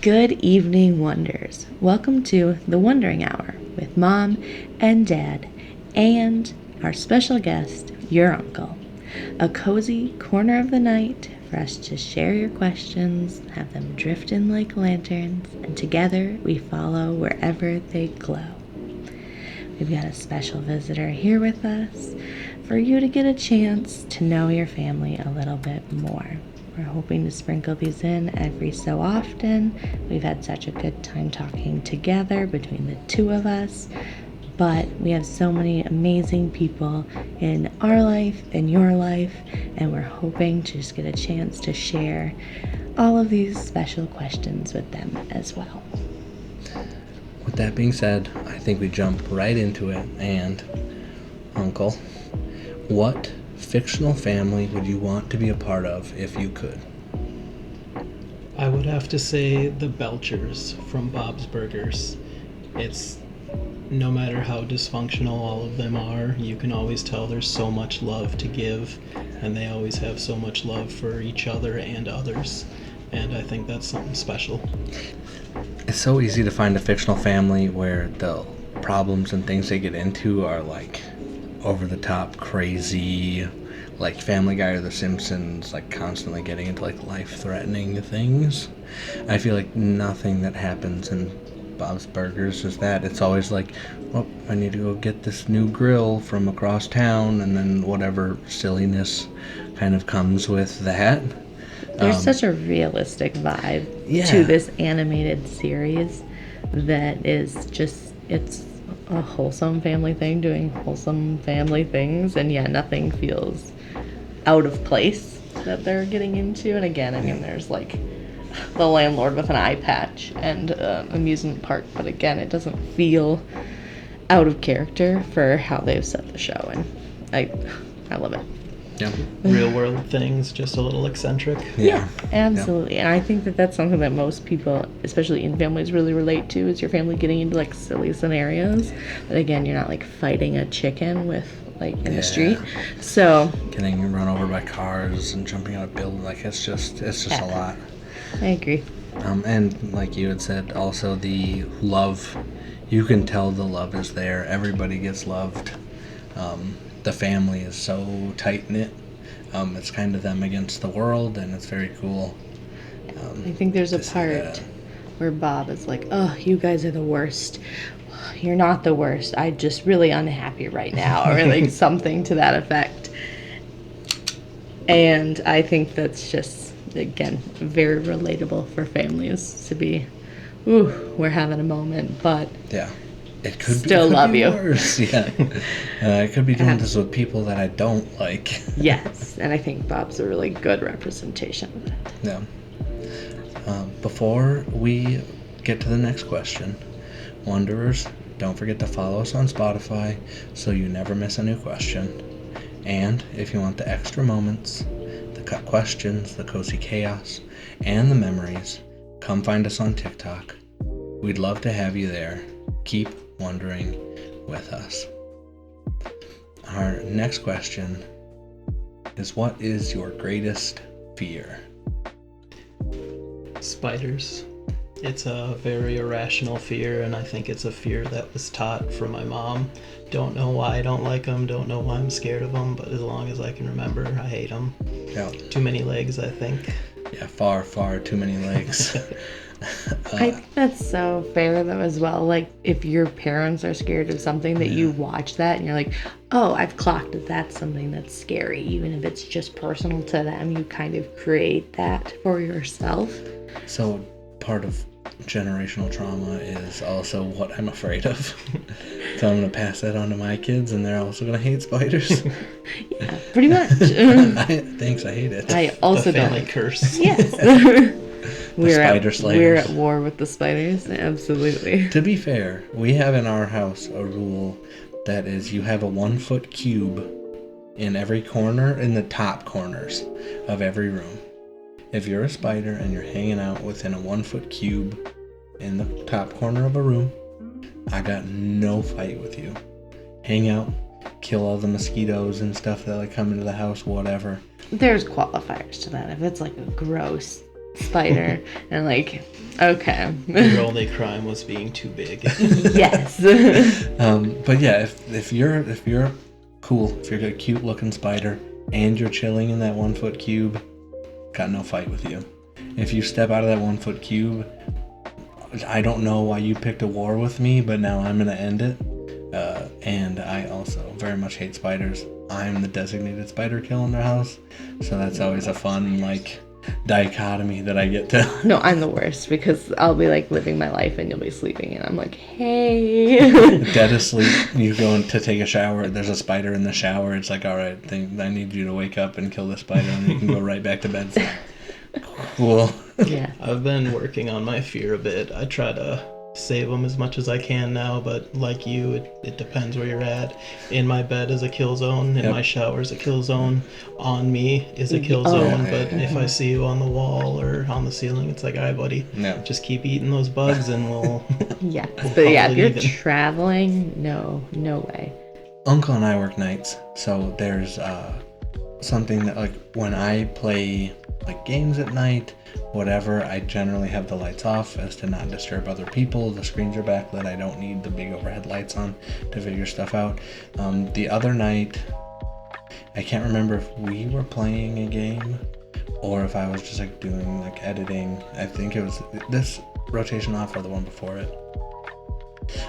Good evening, Wonders. Welcome to the Wondering Hour with Mom and Dad and our special guest, your uncle. A cozy corner of the night for us to share your questions, have them drift in like lanterns, and together we follow wherever they glow. We've got a special visitor here with us for you to get a chance to know your family a little bit more. We're hoping to sprinkle these in every so often. We've had such a good time talking together between the two of us, but we have so many amazing people in our life, in your life, and we're hoping to just get a chance to share all of these special questions with them as well. With that being said, I think we jump right into it. And, Uncle, what fictional family would you want to be a part of if you could? I would have to say the Belchers from Bob's Burgers. It's no matter how dysfunctional all of them are, you can always tell there's so much love to give, and they always have so much love for each other and others, and I think that's something special. It's so easy to find a fictional family where the problems and things they get into are like over the top crazy, like Family Guy or The Simpsons, like constantly getting into like life-threatening things. I feel like nothing that happens in Bob's Burgers is that. It's always like, well, I need to go get this new grill from across town, and then whatever silliness kind of comes with that. There's such a realistic vibe to this animated series that is just, it's a wholesome family thing doing wholesome family things, and nothing feels out of place that they're getting into. And again, I mean, there's like the landlord with an eye patch and amusement park, but again, it doesn't feel out of character for how they've set the show, and I love it. Yeah. Real world things, just a little eccentric. Yeah, absolutely. And I think that that's something that most people, especially in families, really relate to, is your family getting into like silly scenarios. But again, you're not like fighting a chicken with like in the street. So getting run over by cars and jumping out of buildings, like it's just a lot. I agree. And like you had said, also the love, you can tell the love is there. Everybody gets loved. The family is so tight-knit. It's kind of them against the world, and it's very cool. I think there's a part where Bob is like, oh, you guys are the worst. You're not the worst. I'm just really unhappy right now, or like something to that effect. And I think that's just, again, very relatable for families to be, ooh, we're having a moment, but yeah. It could still be, love you. Worse. Yeah. I could be doing this with people that I don't like. Yes, and I think Bob's a really good representation of that. Yeah. Before we get to the next question, Wanderers, don't forget to follow us on Spotify so you never miss a new question. And if you want the extra moments, the cut questions, the cozy chaos, and the memories, come find us on TikTok. We'd love to have you there. Keep wondering with us. Our next question is, what is your greatest fear? Spiders. It's a very irrational fear, and I think it's a fear that was taught from my mom. Don't know why I don't like them, don't know why I'm scared of them, but as long as I can remember, I hate them. Yeah. Too many legs, I think. Yeah, far, far too many legs. I think that's so fair though as well. Like if your parents are scared of something that you watch that and you're like, oh, I've clocked that that's something that's scary. Even if it's just personal to them, you kind of create that for yourself. So part of generational trauma is also what I'm afraid of. So I'm going to pass that on to my kids, and they're also going to hate spiders. Yeah, pretty much. Thanks, I hate it. I also the family don't. Curse. Yes. We're slayers. at war with the spiders, absolutely. To be fair, we have in our house a rule that is, you have a 1-foot cube in every corner, in the top corners of every room. If you're a spider and you're hanging out within a 1-foot cube in the top corner of a room, I got no fight with you. Hang out, kill all the mosquitoes and stuff that like come into the house, whatever. There's qualifiers to that. If it's like a gross spider and like Okay. Your only crime was being too big. Yes. But yeah, if you're cool, if you're a cute looking spider and you're chilling in that 1 foot cube, got no fight with you. If you step out of that 1 foot cube, I don't know why you picked a war with me, but now I'm gonna end it. And I also very much hate spiders. I'm the designated spider kill in their house, so that's always a fun like dichotomy that I get to. No, I'm the worst because I'll be like living my life and you'll be sleeping and I'm like, hey. Dead asleep, you go to take a shower, there's a spider in the shower, it's like, all right, I need you to wake up and kill this spider and you can go right back to bed. So, cool. Yeah. I've been working on my fear a bit. I try to save them as much as I can now, but like you, it depends where you're at. In my bed is a kill zone, in my shower is a kill zone, on me is a kill zone, but if I see you on the wall or on the ceiling, it's like, all right, buddy, just keep eating those bugs and we'll... Yeah, we'll but yeah, if call it you're even. traveling, no way. Uncle and I work nights, so there's something that, like, when I play like games at night, whatever, I generally have the lights off as to not disturb other people. The screens are backlit. I don't need the big overhead lights on to figure stuff out. The other night, I can't remember if we were playing a game or if I was just like doing like editing. I think it was this rotation off or the one before it.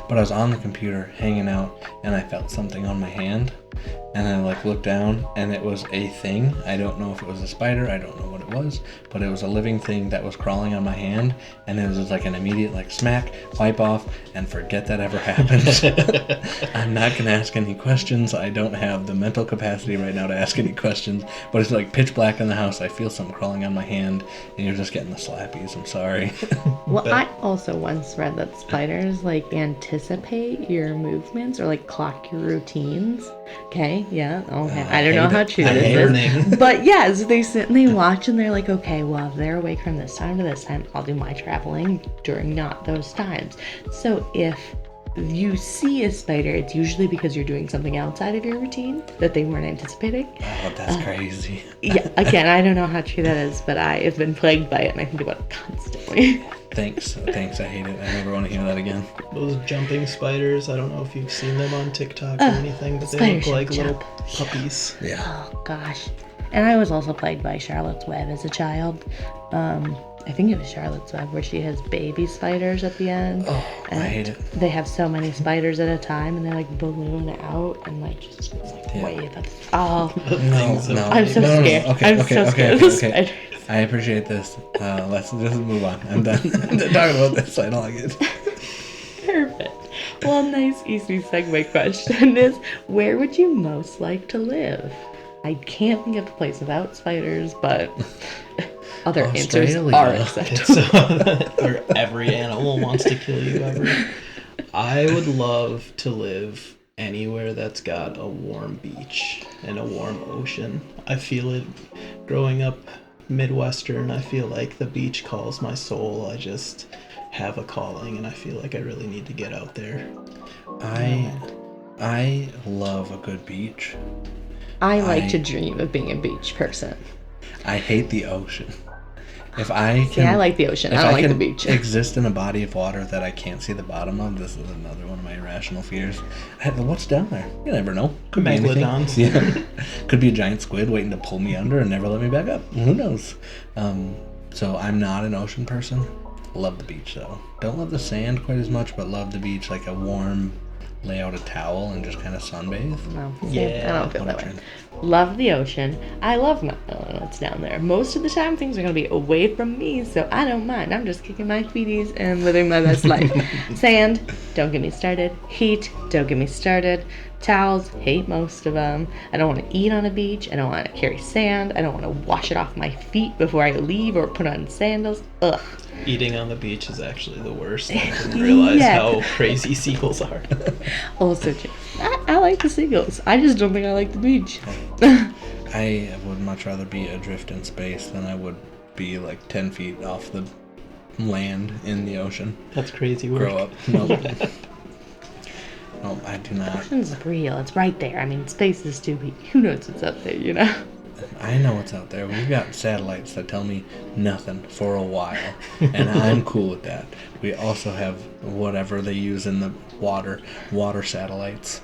But I was on the computer hanging out and I felt something on my hand. And I like looked down and it was a thing. I don't know if it was a spider. I don't know what it was, but it was a living thing that was crawling on my hand. And it was just like an immediate like smack, wipe off, and forget that ever happened. I'm not going to ask any questions. I don't have the mental capacity right now to ask any questions. But it's like pitch black in the house. I feel something crawling on my hand and you're just getting the slappies. I'm sorry. Well, I also once read that spiders like anticipate your movements or like clock your routines. Okay, yeah, okay. I don't know how true this is. But yes, they sit and they watch and they're like, okay, well, if they're awake from this time to this time, I'll do my traveling during not those times. So if you see a spider, it's usually because you're doing something outside of your routine that they weren't anticipating. Oh, that's crazy. Yeah, again, I don't know how true that is, but I have been plagued by it and I think about it constantly. Thanks, I hate it. I never want to hear that again. Those jumping spiders, I don't know if you've seen them on TikTok or anything, but they look like little puppies. Yeah. Oh, gosh. And I was also plagued by Charlotte's Web as a child. I think it was Charlotte's Web where she has baby spiders at the end. Oh, and I hate it. They have so many spiders at a time and they like balloon out and like just like wave. Oh, No. I'm so scared. Okay, I'm so scared of spiders. I appreciate this. Let's just move on. I'm done. I'm done talking about this. I don't like it. Perfect. Well, nice easy segue question is, where would you most like to live? I can't think of a place without spiders, but other answers are acceptable. Or every animal wants to kill you ever. I would love to live anywhere that's got a warm beach and a warm ocean. I feel it growing up Midwestern. I feel like the beach calls my soul. I just have a calling and I feel like I really need to get out there. I love a good beach. I like to dream of being a beach person. I hate the ocean. If I can, I like the ocean. I don't like the beach. Exist in a body of water that I can't see the bottom of. This is another one of my irrational fears. What's down there? You never know. Could be anything. Megalodons. Yeah. Could be a giant squid waiting to pull me under and never let me back up. Who knows? So I'm not an ocean person. Love the beach though. Don't love the sand quite as much, but love the beach. Like a warm, lay out a towel and just kind of sunbathe. No, Yeah, I don't feel that way. Love the ocean. I love not knowing what's down there. Most of the time, things are going to be away from me, so I don't mind. I'm just kicking my feeties and living my best life. Sand, don't get me started. Heat, don't get me started. Towels, hate most of them. I don't want to eat on a beach. I don't want to carry sand. I don't want to wash it off my feet before I leave or put on sandals. Ugh. Eating on the beach is actually the worst. I didn't realize how crazy seagulls are. Also true. I like the seagulls. I just don't think I like the beach. I would much rather be adrift in space than I would be like 10 feet off the land in the ocean. That's crazy work. Grow up. Nope. Nope, I do not. Ocean's real. It's right there. I mean, space is too big. Who knows what's up there, you know? I know what's out there. We've got satellites that tell me nothing for a while, and I'm cool with that. We also have whatever they use in the water satellites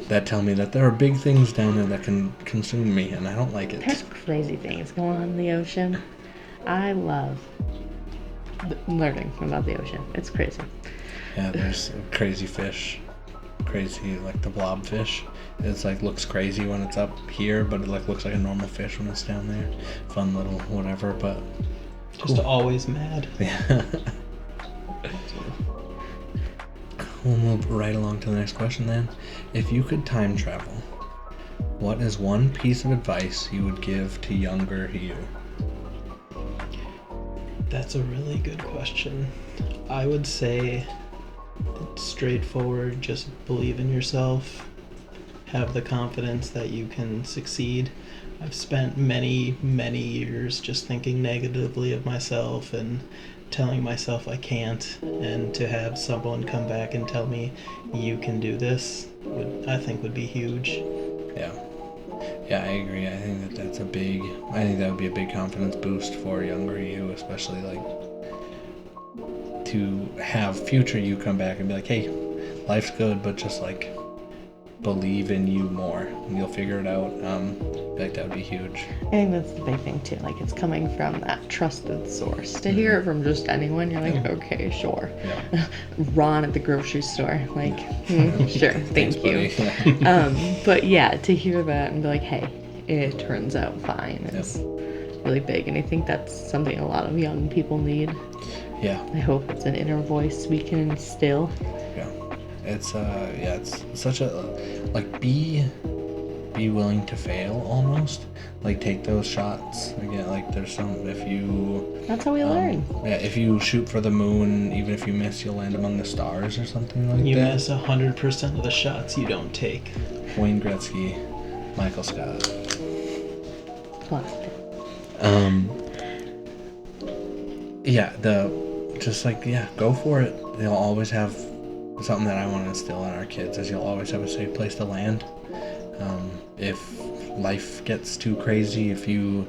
that tell me that there are big things down there that can consume me, and I don't like it. There's crazy things going on in the ocean. I love learning about the ocean. It's crazy. Yeah, there's crazy fish. Crazy, like the blobfish. It's like looks crazy when it's up here, but it like looks like a normal fish when it's down there. Fun little whatever, but Just always mad. yeah. We'll move right along to the next question then. If you could time travel, what is one piece of advice you would give to younger you? That's a really good question. I would say straightforward, just believe in yourself. Have the confidence that you can succeed. I've spent many, many years just thinking negatively of myself and telling myself I can't, and to have someone come back and tell me you can do this I think would be huge. Yeah, I agree. I think that would be a big confidence boost for younger you, especially like to have future you come back and be like, hey, life's good, but just like believe in you more and you'll figure it out. I feel like that would be huge. I think that's the big thing too. Like, it's coming from that trusted source. To hear it from just anyone, you're like, okay, sure. Yeah. Ron at the grocery store, like, sure, Thanks, thank you. buddy. But yeah, to hear that and be like, hey, it turns out fine is really big. And I think that's something a lot of young people need. Yeah. I hope it's an inner voice we can instill. Yeah. It's such a, like, be willing to fail almost. Like, take those shots. Again, like, there's some, if you... That's how we learn. Yeah, if you shoot for the moon, even if you miss, you'll land among the stars or something like You that. miss 100% of the shots you don't take. Wayne Gretzky, Michael Scott. Classic. Go for it. They'll always have something that I want to instill in our kids is you'll always have a safe place to land. If life gets too crazy, if you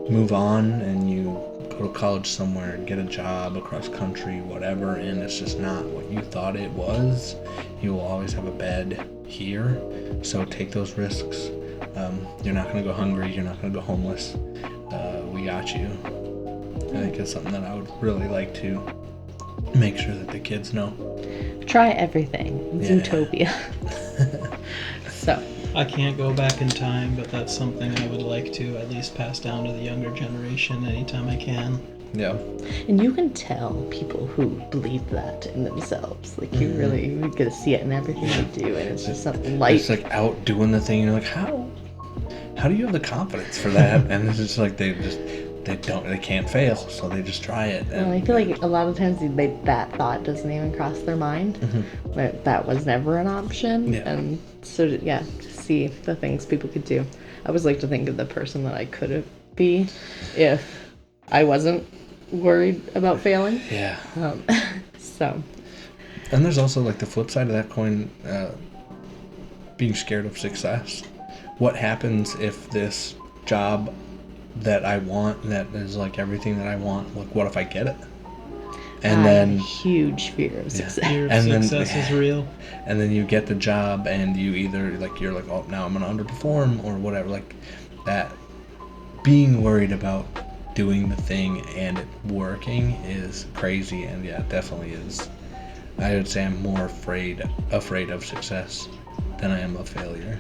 move on and you go to college somewhere and get a job across country, whatever, and it's just not what you thought it was, you will always have a bed here. So take those risks. You're not going to go hungry. You're not going to go homeless. We got you. I think it's something that I would really like to make sure that the kids know. Try everything. It's utopia. So. I can't go back in time, but that's something I would like to at least pass down to the younger generation anytime I can. Yeah. And you can tell people who believe that in themselves. Like, you get to see it in everything they do, and it's just something like... It's like out doing the thing, and you're like, how do you have the confidence for that? And it's just like they can't fail, so they just try it. And, well, I feel like a lot of times that thought doesn't even cross their mind. But that was never an option. Yeah. And so, to see the things people could do. I always like to think of the person that I could be if I wasn't worried about failing. Yeah. So. And there's also like the flip side of that coin, being scared of success. What happens if this job that I want, that is like everything that I want, like what if I get it? And then huge fear of success. Fear of success is real. And then you get the job and you either you're like, oh, now I'm gonna underperform or whatever. Like that, being worried about doing the thing and it working is crazy. And yeah, it definitely is. I would say I'm more afraid of success than I am of failure.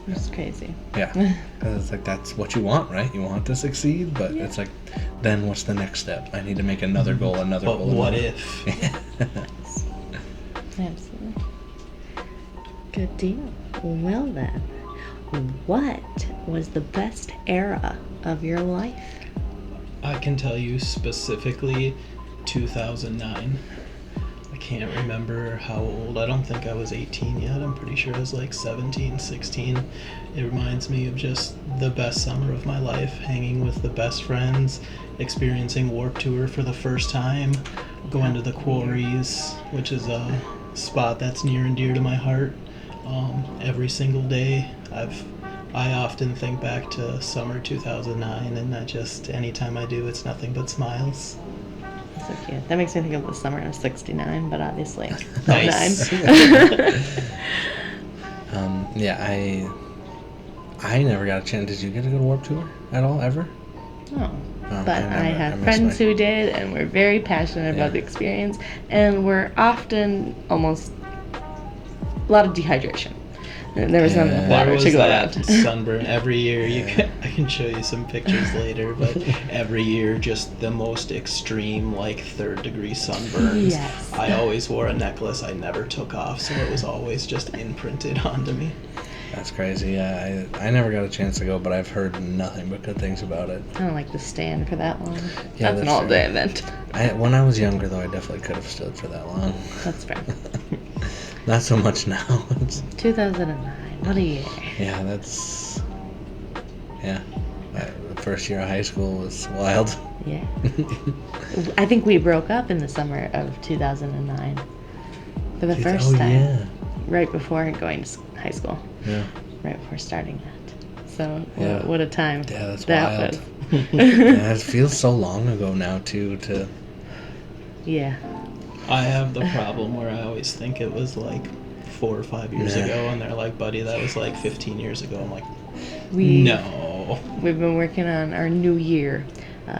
It's crazy. Yeah, because it's like that's what you want, right? You want to succeed, but it's like, then what's the next step? I need to make another goal, But what if? Absolutely. Good deal. Well then, what was the best era of your life? I can tell you specifically 2009. I can't remember how old. I don't think I was 18 yet. I'm pretty sure I was like 17, 16. It reminds me of just the best summer of my life, hanging with the best friends, experiencing Warped Tour for the first time, going to the quarries, which is a spot that's near and dear to my heart. Every single day I've I often think back to summer 2009, and that just, anytime I do, it's nothing but smiles. So cute. That makes me think of the summer of '69, but obviously Nice. '09. Yeah, I never got a chance. Did you get to go to Warped Tour at all, ever? Oh. Oh, But I I have missed friends my- who did, and we're very passionate Yeah. about the experience, and we're often almost a lot of dehydration. And there was not enough Yeah. water There was to go that around. sunburn every year. Yeah. I can show you some pictures later, but every year just the most extreme, like 3rd-degree sunburns. Yes. I always wore a necklace I never took off, so it was always just imprinted onto me. That's crazy. Yeah, I never got a chance to go, but I've heard nothing but good things about it. I don't like to stand for that long. Yeah, That's an that's all-day fair. event. When I was younger, though, I definitely could have stood for that long. That's fair. Not so much now. 2009. What a year. Yeah, that's... Yeah. The first year of high school was wild. Yeah. I think we broke up in the summer of 2009 for the first time. Yeah. Right before going to high school. Yeah. Right before starting that. So, Yeah. what a time Yeah, that's that wild. was. Yeah, it feels so long ago now, too, to... Yeah. I have the problem where I always think it was like 4 or 5 years Yeah. ago, and they're like, buddy, that was like 15 years ago. I'm like, We no. We've been working on our new year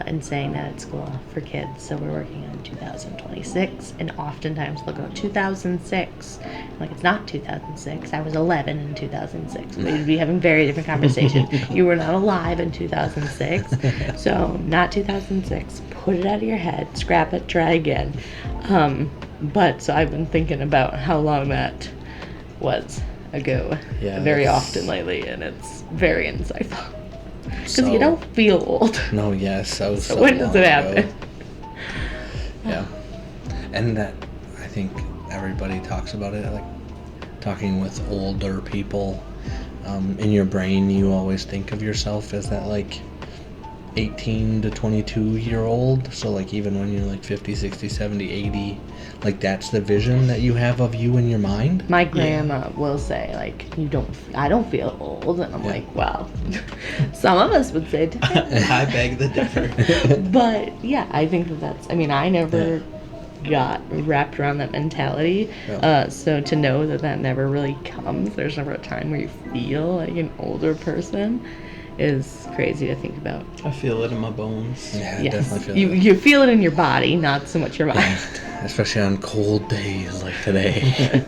and saying that at school for kids. So we're working on 2026, and oftentimes they'll go 2006. Like, it's not 2006. I was 11 in 2006. We'd be having very different conversations. You were not alive in 2006, so not 2006. Put it out of your head, scrap it, try again. But so I've been thinking about how long that was ago Yeah, very that's- often lately, and it's very insightful. Because So- you don't feel old. No, yes, so When does long it ago. happen? Yeah. And that, I think everybody talks about it, like talking with older people. In your brain, you always think of yourself as that, like, 18 to 22-year-old. So, like, even when you're, like, 50, 60, 70, 80, like, that's the vision that you have of you in your mind. My grandma will say, like, I don't feel old. And I'm Yeah. like, well, some of us would say different. I beg the differ. But, yeah, I think that's, I mean, I never got wrapped around that mentality. Yeah. So to know that that never really comes, there's never a time where you feel like an older person is crazy to think about. I feel it in my bones. Yeah, I Yes, definitely feel you, that. you feel it in your body, not so much your mind. Yeah, especially on cold days like today.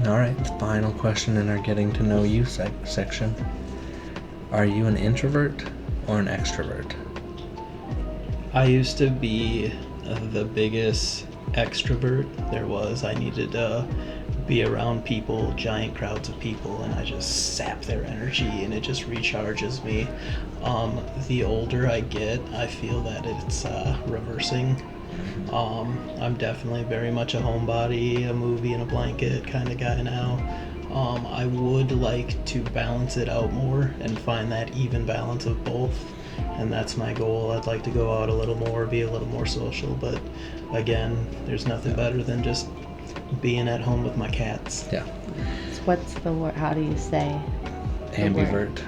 All right, final question in our getting to know you section. Are you an introvert or an extrovert? I used to be the biggest extrovert there was. I needed to be around people, giant crowds of people, and I just sap their energy and it just recharges me. The older I get, I feel that it's reversing. I'm definitely very much a homebody, a movie and a blanket kind of guy now. I would like to balance it out more and find that even balance of both. And that's my goal. I'd like to go out a little more, be a little more social, but again, there's nothing better than just being at home with my cats. Yeah. So what's the word? How do you say? the word? Ambivert.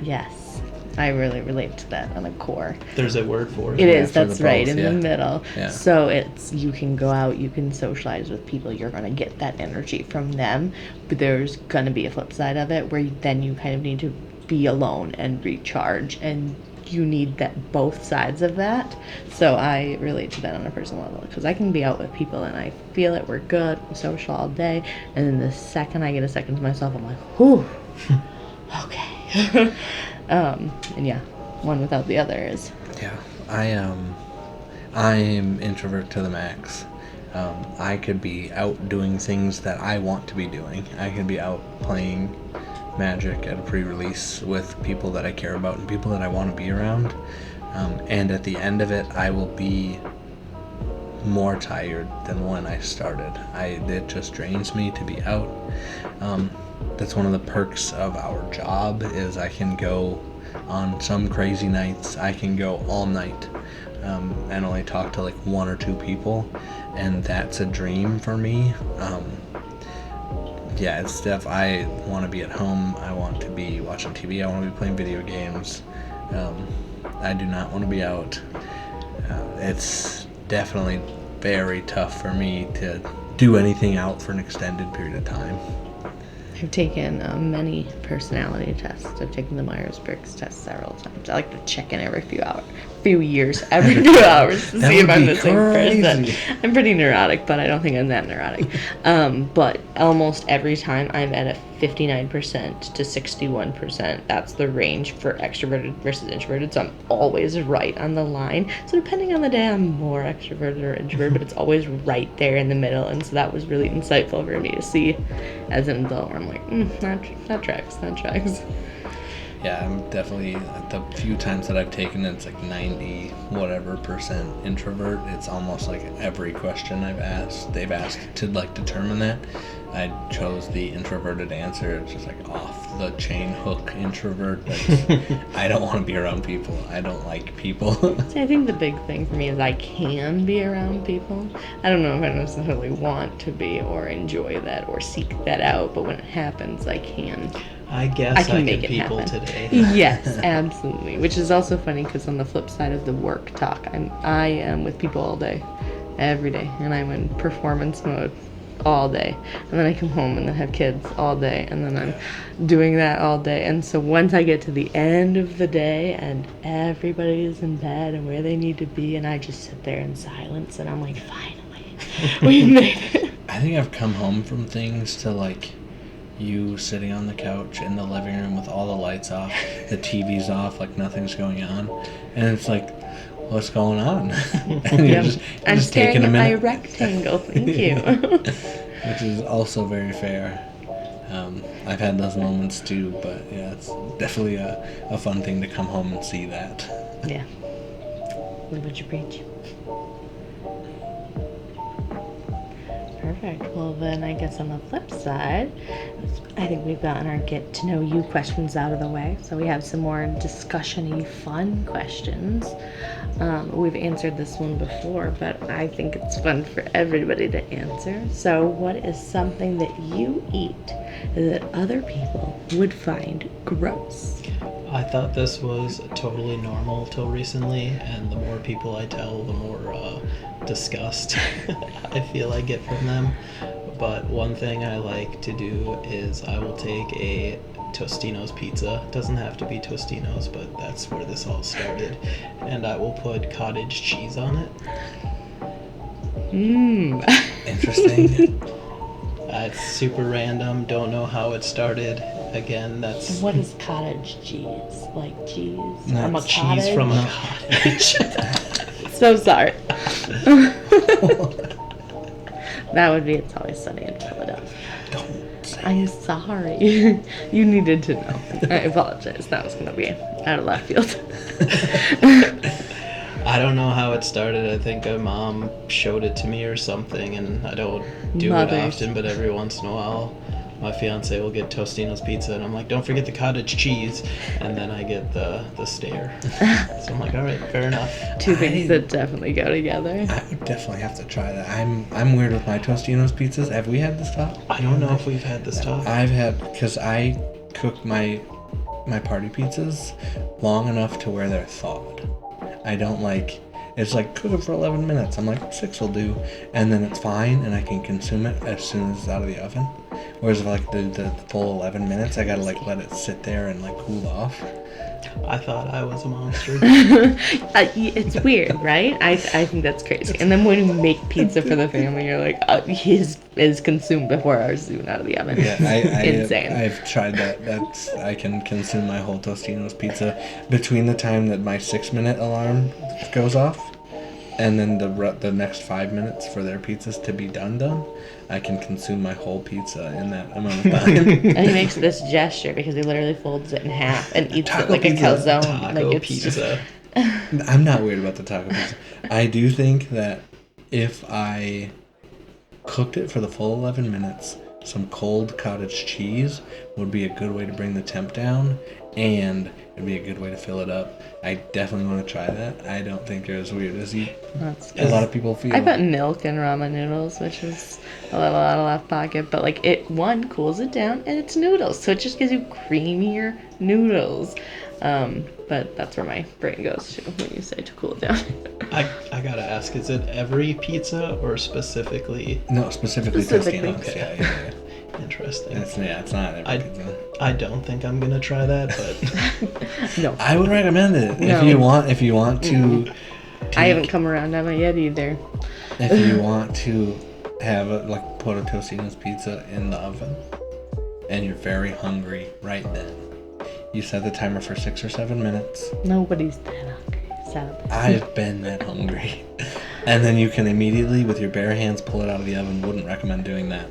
Yes. I really relate to that on the core. There's a word for it. It Yeah, is, for the that's right, both, in yeah. the middle. Yeah. So it's, you can go out, you can socialize with people, you're going to get that energy from them, but there's going to be a flip side of it where then you kind of need to be alone and recharge, and you need that both sides of that. So I relate to that on a personal level, because I can be out with people and I feel it, we're good, we're social all day, and then the second I get a second to myself, I'm like, whew, okay. And yeah, one without the other is... Yeah, I'm introvert to the max. I could be out doing things that I want to be doing. I could be out playing Magic at a pre-release with people that I care about and people that I want to be around. And at the end of it, I will be more tired than when I started. It just drains me to be out. That's one of the perks of our job is I can go on some crazy nights. I can go all night and only talk to like one or two people, and that's a dream for me. Yeah, it's I want to be at home. I want to be watching TV. I want to be playing video games. I do not want to be out. It's definitely very tough for me to do anything out for an extended period of time. I've taken many personality tests. I've taken the Myers-Briggs test several times. I like to check in every few hours to That see if would I'm be the same crazy. person. I'm pretty neurotic, but I don't think I'm that neurotic. But almost every time I'm at a 59% to 61%. That's the range for extroverted versus introverted. So I'm always right on the line. So depending on the day, I'm more extroverted or introverted, but it's always right there in the middle. And so that was really insightful for me to see as an adult, where I'm like, that tracks. Yeah, I'm definitely, the few times that I've taken it, it's like 90 whatever percent introvert. It's almost like every question they've asked to like determine that. I chose the introverted answer. It's just like off the chain hook introvert. I don't want to be around people. I don't like people. See, I think the big thing for me is I can be around people. I don't know if I necessarily want to be or enjoy that or seek that out, but when it happens, I can. I guess I can make get it people happen. today. Yes, absolutely. Which is also funny because on the flip side of the work talk, I am with people all day, every day, and I'm in performance mode all day, and then I come home and then have kids all day, and then I'm doing that all day. And so once I get to the end of the day and everybody is in bed and where they need to be, and I just sit there in silence, and I'm like, finally, we made it. I think I've come home from things to like you sitting on the couch in the living room with all the lights off, the TV's off, like nothing's going on, and it's like, what's going on? And Yep. I'm just staring taking a at my minute. rectangle. Thank you. Which is also very fair. I've had those moments too, but yeah, it's definitely a fun thing to come home and see that. Yeah. Live what you preach. Perfect. Well, then I guess on the flip side, I think we've gotten our get to know you questions out of the way. So we have some more discussion-y, fun questions. We've answered this one before, but I think it's fun for everybody to answer. So what is something that you eat that other people would find gross? I thought this was totally normal till recently, and the more people I tell, the more disgust I feel I get from them. But one thing I like to do is I will take a Tostino's pizza. It doesn't have to be Tostino's, but that's where this all started. And I will put cottage cheese on it. Interesting. It's super random. Don't know how it started. Again, that's What is cottage cheese? Like cheese No, from a cheese cottage? from a cottage. So sorry. That would be It's Always Sunny in Philadelphia. Don't say I'm sorry. You needed to know. I apologize. That was going to be out of left field. I don't know how it started. I think my mom showed it to me or something, and I don't do Mothers. it often, but every once in a while my fiance will get Tostino's pizza, and I'm like, don't forget the cottage cheese, and then I get the stare. So I'm like, all right, fair enough. Two things that definitely go together. I would definitely have to try that. I'm weird with my Tostino's pizzas. Have we had this talk? I don't know if we've had this talk. I've had, because I cook my party pizzas long enough to where they're thawed. I don't like, it's like cook it for 11 minutes. I'm like 6 will do, and then it's fine and I can consume it as soon as it's out of the oven. Whereas if I like the full 11 minutes, I gotta like let it sit there and like cool off. I thought I was a monster. It's weird, right? I think that's crazy. And then when you make pizza for the family, you're like, his is consumed before ours is even out of the oven. Yeah, Insane. I've tried that. I can consume my whole Tostino's pizza between the time that my 6-minute alarm goes off and then the next 5 minutes for their pizzas to be done. I can consume my whole pizza in that amount of time. And he makes this gesture because he literally folds it in half and eats Taco it like pizza. a calzone. Taco Like it's pizza. I'm not weird about the taco pizza. I do think that if I cooked it for the full 11 minutes, some cold cottage cheese would be a good way to bring the temp down, and it'd be a good way to fill it up. I definitely want to try that. I don't think you're as weird as a lot of people feel. I put milk in ramen noodles, which is a little out of left pocket, but like it cools it down, and it's noodles, so it just gives you creamier noodles. But that's where my brain goes to when you say to cool it down. I gotta ask, is it every pizza or specifically? No, specifically Tostinos. Okay. Yeah. Interesting. It's not every pizza. I don't think I'm gonna try that, but No. I would recommend it No. if you want to. I haven't come around on it yet either. If you want to have put a Tostino's pizza in the oven, and you're very hungry right then, you set the timer for 6 or 7 minutes. Nobody's that hungry, sadly. I've been that hungry. And then you can immediately, with your bare hands, pull it out of the oven. Wouldn't recommend doing that.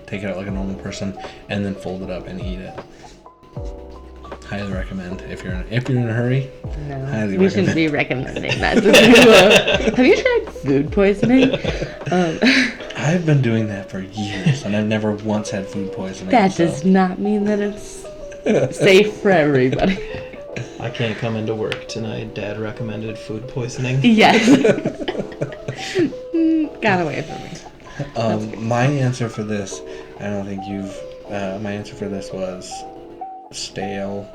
Take it out like a normal person, and then fold it up and eat it. Highly recommend. If you're in a hurry, No, highly we recommend. shouldn't be recommending that. To people. Have you tried food poisoning? I've been doing that for years, and I've never once had food poisoning. That does not mean that it's safe for everybody. I can't come into work tonight. Dad recommended food poisoning. Yes. Got away from me. My answer for this, I don't think you've. My answer for this was stale,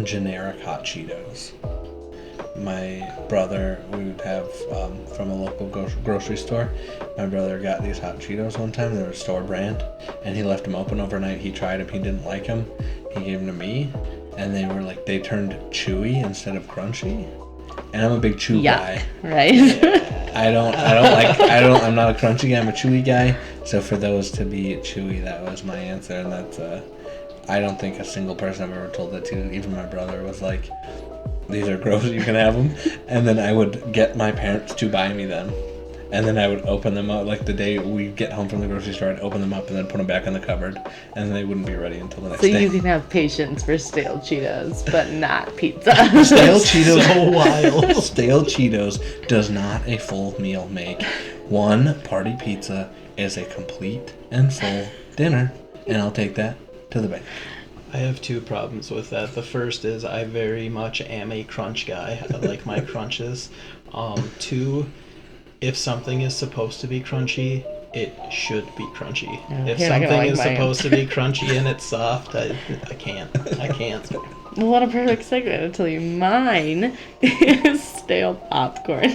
generic hot Cheetos. My brother, we would have from a local grocery store. My brother got these hot Cheetos one time. They were store brand, and he left them open overnight. He tried them. He didn't like them. He gave them to me, and they turned chewy instead of crunchy. And I'm a big chew guy. Right? I'm not a crunchy guy. I'm a chewy guy. So for those to be chewy, that was my answer, and that's I don't think a single person I've ever told that to, even my brother, was like, these are gross, you can have them. And then I would get my parents to buy me them. And then I would open them up, like the day we get home from the grocery store, I'd open them up and then put them back in the cupboard. And they wouldn't be ready until the next So day. you can have patience for stale Cheetos, but not pizza. Stale Cheetos. So wild. Stale Cheetos does not a full meal make. One party pizza is a complete and full dinner. And I'll take that to the bank. I have two problems with that. The first is I very much am a crunch guy. I like my crunches. Two, if something is supposed to be crunchy, it should be crunchy. If you're not gonna something like is mine. supposed to be crunchy and it's soft, I can't. Well, what a perfect segue to tell you mine is stale popcorn,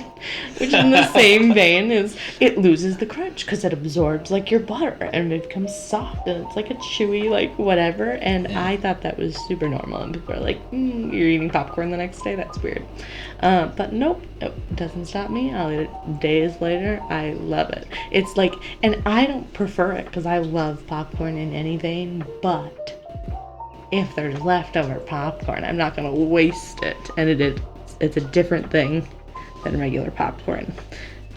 which in the same vein is it loses the crunch because it absorbs like your butter and it becomes soft and it's like a chewy like whatever. And I thought that was super normal, and people are like, you're eating popcorn the next day? That's weird. But nope, it doesn't stop me. I'll eat it days later. I love it. It's like, and I don't prefer it because I love popcorn in any vein, but if there's leftover popcorn, I'm not gonna waste it, and it's a different thing than regular popcorn.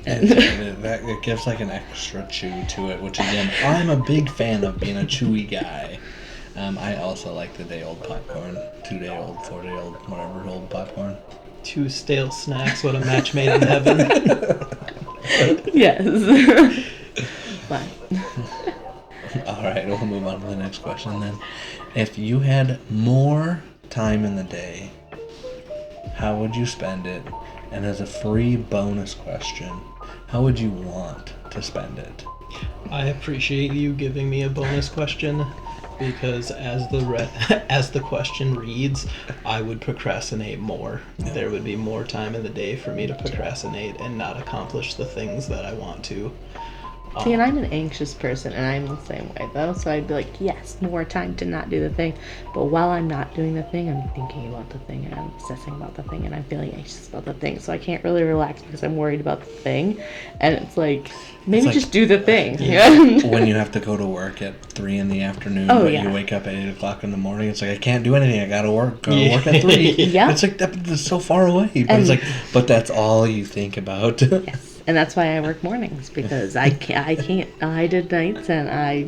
And it gives like an extra chew to it, which again, I'm a big fan of being a chewy guy. I also like the day-old popcorn, 2-day-old, 4-day-old, whatever old popcorn. Two stale snacks, what a match made in heaven. Yes. But All right, we'll move on to the next question then. If you had more time in the day, how would you spend it? And as a free bonus question, how would you want to spend it? I appreciate you giving me a bonus question because as the question reads, I would procrastinate more. Yeah. There would be more time in the day for me to procrastinate and not accomplish the things that I want to. see, and I'm an anxious person, and I'm the same way though. So I'd be like, yes, more time to not do the thing. But while I'm not doing the thing, I'm thinking about the thing, and I'm obsessing about the thing, and I'm feeling anxious about the thing. So I can't really relax because I'm worried about the thing. And it's like, maybe like- just do the thing. When you have to go to work at 3 in the afternoon, Oh, but yeah. you wake up at 8 o'clock in the morning, it's like, I can't do anything, I gotta work, work at 3. Yeah. It's like, that's so far away, but it's like, but that's all you think about. Yes. And that's why I work mornings, because I can't. I did nights, and I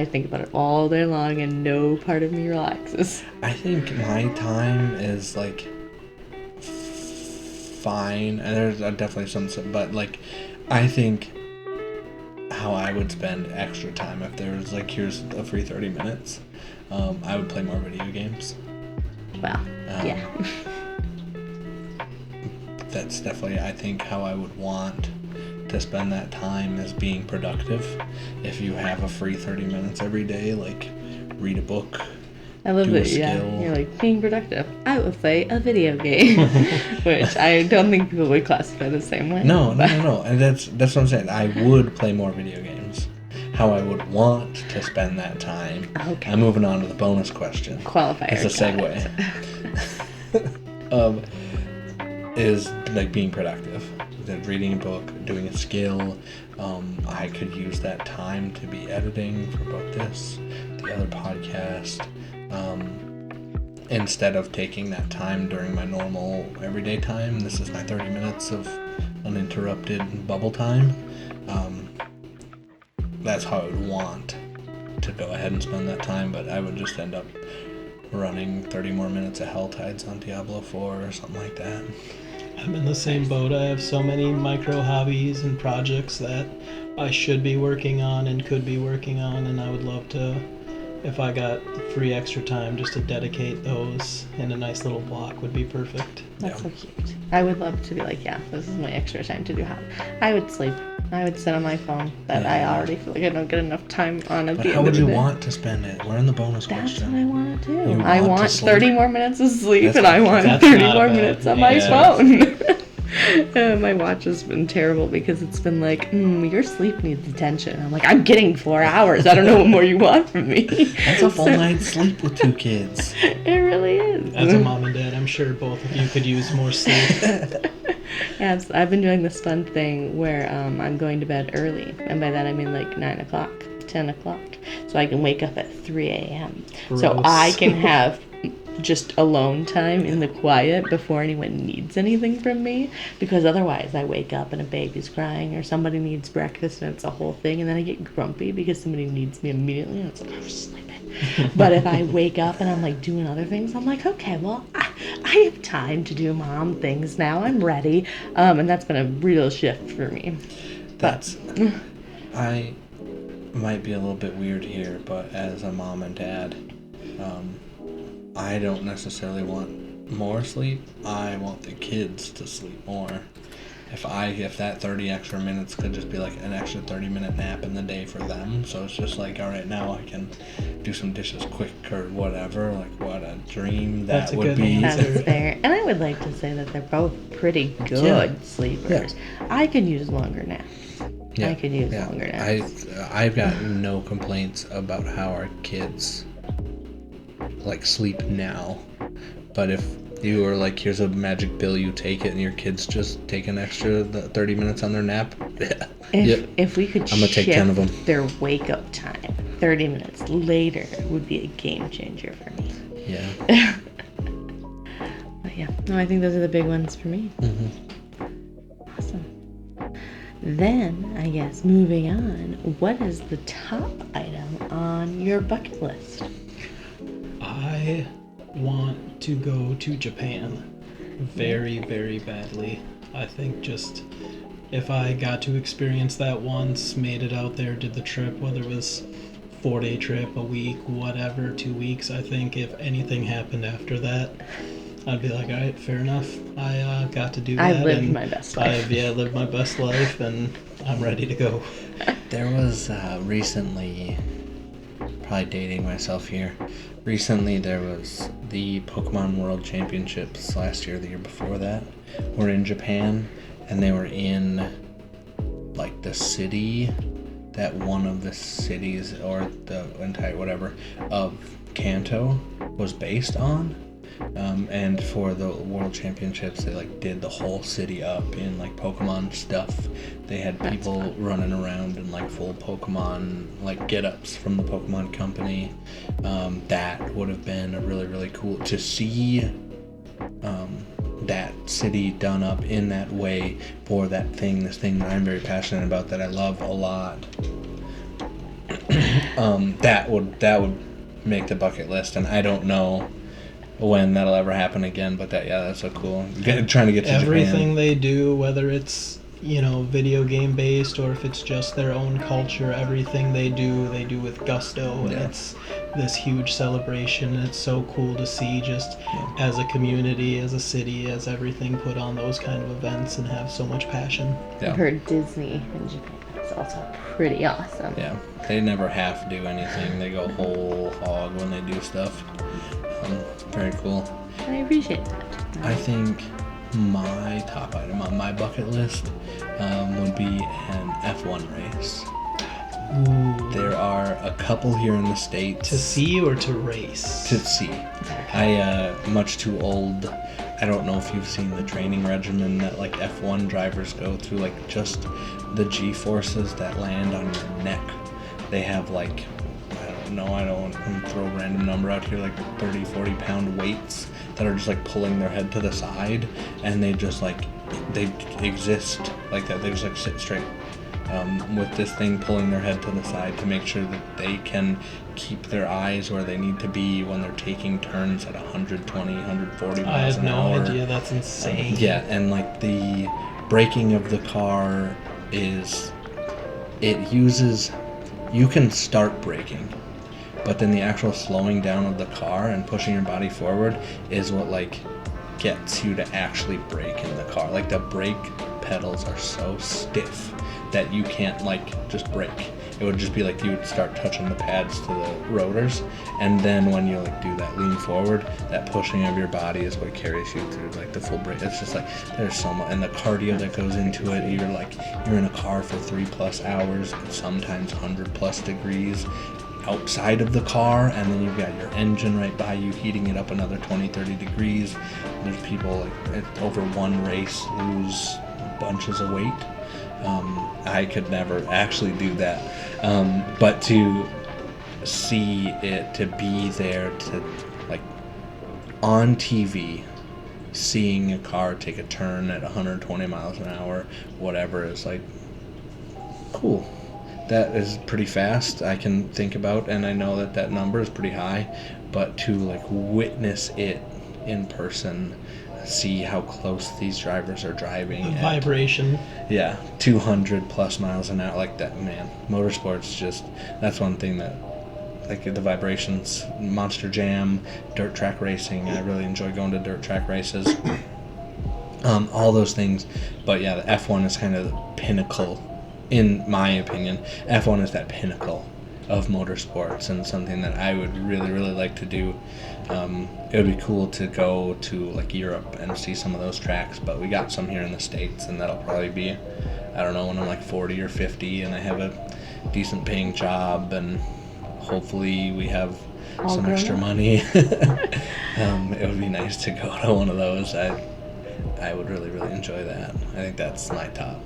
think about it all day long, and no part of me relaxes. I think my time is like fine, and there's definitely some, but like, I think how I would spend extra time if there was like, here's a free 30 minutes. I would play more video games. Well, yeah. That's definitely, I think, how I would want to spend that time is being productive. If you have a free 30 minutes every day, like read a book, I love do a it, yeah. skill. You're like, being productive. I would play a video game. Which I don't think people would classify the same way. No. And that's what I'm saying. I would play more video games. How I would want to spend that time. Okay. I'm moving on to the bonus question. Qualifier. It's a segue. Is like being productive. That reading a book, doing a skill. I could use that time to be editing for both this, the other podcast. Instead of taking that time during my normal everyday time, this is my 30 minutes of uninterrupted bubble time. That's how I would want to go ahead and spend that time, but I would just end up running 30 more minutes of Hell Tides on Diablo 4 or something like that. I'm in the same boat. I have so many micro hobbies and projects that I should be working on and could be working on, and I would love to, if I got free extra time, just to dedicate those in a nice little block would be perfect. That's so cute. I would love to be like, yeah, this is my extra time to do how. I would sleep. I would sit on my phone, but I already feel like I don't get enough time on at But the how end would of you the day. want to spend it? We're in the bonus That's question. what I want to do. You I want to want sleep? 30 more minutes of sleep, and I want That's 30 not more bad. minutes on my Yeah. phone. My watch has been terrible because it's been like, your sleep needs attention. I'm like, I'm getting 4 hours. I don't know what more you want from me. That's a full night's sleep with 2 kids. It really is. As a mom and dad, I'm sure both of you could use more sleep. Yes, I've been doing this fun thing where I'm going to bed early. And by that I mean like 9 o'clock, 10 o'clock. So I can wake up at 3 a.m. So Gross. I can have just alone time in the quiet before anyone needs anything from me, because otherwise I wake up and a baby's crying or somebody needs breakfast and it's a whole thing, and then I get grumpy because somebody needs me immediately and it's like, I was sleeping. But if I wake up and I'm like doing other things, I'm like, okay, well, I have time to do mom things now. I'm ready. And that's been a real shift for me. That's I might be a little bit weird here, but as a mom and dad, I don't necessarily want more sleep. I want the kids to sleep more. If that 30 extra minutes could just be like an extra 30-minute nap in the day for them, so it's just like, all right, now I can do some dishes quick or whatever. Like, what a dream That's that a would good be. answer. That's fair. And I would like to say that they're both pretty good sleepers. I could use longer naps. I could use longer naps. I've got no complaints about how our kids like sleep now, but if you were like, here's a magic pill, you take it and your kids just take an extra 30 minutes on their nap, If we could I'm gonna take 10 of them. shift their wake up time 30 minutes later would be a game changer for me. Yeah. But yeah, no, I think those are the big ones for me. Mm-hmm. Awesome. Then, I guess, moving on, what is the top item on your bucket list? I want to go to Japan very, very badly. I think just if I got to experience that once, made it out there, did the trip, whether it was 4-day trip, a week, whatever, 2 weeks, I think if anything happened after that, I'd be like, all right, fair enough. I got to do that. I lived and my best life. I lived my best life, and I'm ready to go. There was recently, probably dating myself here, recently there was the Pokemon World Championships last year, the year before that, were in Japan, and they were in like the city that one of the cities, or the entire whatever, of Kanto was based on. And for the World Championships, they like did the whole city up in like Pokemon stuff. They had people running around in like full Pokemon like get-ups from the Pokemon company. That would have been a really, really cool to see. That city done up in that way for this thing that I'm very passionate about, that I love a lot. That would make the bucket list, and I don't know when that'll ever happen again, but that's so cool. Trying to get to Everything Japan. they do, whether it's video game based, or if it's just their own culture, everything they do with gusto, and Yeah. it's this huge celebration. It's so cool to see, just as a community, as a city, as everything, put on those kind of events and have so much passion. Yeah. I've heard Disney in Japan is also pretty awesome. Yeah, they never half do anything. They go whole hog when they do stuff. Very cool. And I appreciate that. I think my top item on my bucket list would be an F1 race. Ooh. There are a couple here in the States. To see or to race? To see. I much too old. I don't know if you've seen the training regimen that like F1 drivers go through, like just the G-forces that land on your neck. They have like, I don't want to throw a random number out here, like 30, 40 pound weights that are just like pulling their head to the side, and they just like, they exist like that. They just like sit straight. With this thing pulling their head to the side to make sure that they can keep their eyes where they need to be when they're taking turns at 120, 140 I miles had an hour. no idea. That's insane. Yeah, and like the braking of the car is, it uses, you can start braking, but then the actual slowing down of the car and pushing your body forward is what like gets you to actually brake in the car. Like the brake pedals are so stiff that you can't like just brake. It would just be like you would start touching the pads to the rotors, and then when you like do that lean forward, that pushing of your body is what carries you through like the full brake. It's just like there's so much, and the cardio that goes into it. You're in a car for 3+ hours, sometimes 100+ degrees outside of the car, and then you've got your engine right by you heating it up another 20-30 degrees. There's people like over one race lose bunches of weight. I could never actually do that, but to see it, to be there, to like on TV, seeing a car take a turn at 120 miles an hour, whatever, is like cool. That is pretty fast. I can think about, and I know that number is pretty high, but to like witness it in person, see how close these drivers are driving. The vibration. Yeah, 200+ miles an hour, like that, man. Motorsports just, that's one thing that, like the vibrations, Monster Jam, dirt track racing. I really enjoy going to dirt track races. All those things. But yeah, the F1 is kind of the pinnacle, in my opinion. F1 is that pinnacle of motorsports, and something that I would really, really like to do. It would be cool to go to like Europe and see some of those tracks, but we got some here in the States, and that'll probably be, I don't know, when I'm like 40 or 50 and I have a decent paying job, and hopefully we have All some grown extra up. money. It would be nice to go to one of those. I would really, really enjoy that. I think that's my top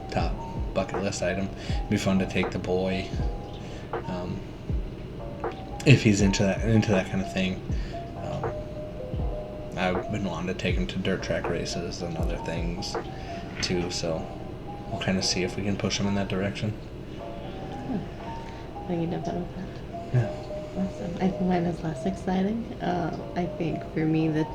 bucket list item. It'd be fun to take the boy, if he's into that kind of thing. I've been wanting to take him to dirt track races and other things too, so we'll kind of see if we can push him in that direction. I can do better with that. Yeah. Awesome. I think mine is less exciting. I think for me, the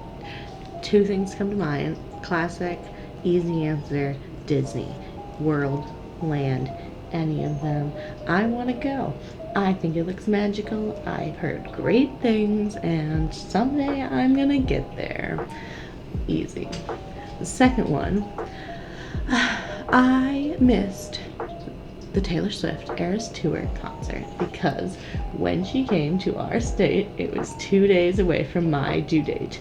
two things come to mind. Classic, easy answer, Disney. World, land, any of them. I want to go. I think it looks magical. I've heard great things, and someday I'm going to get there. Easy. The second one, I missed the Taylor Swift Eras Tour concert because when she came to our state, it was 2 days away from my due date.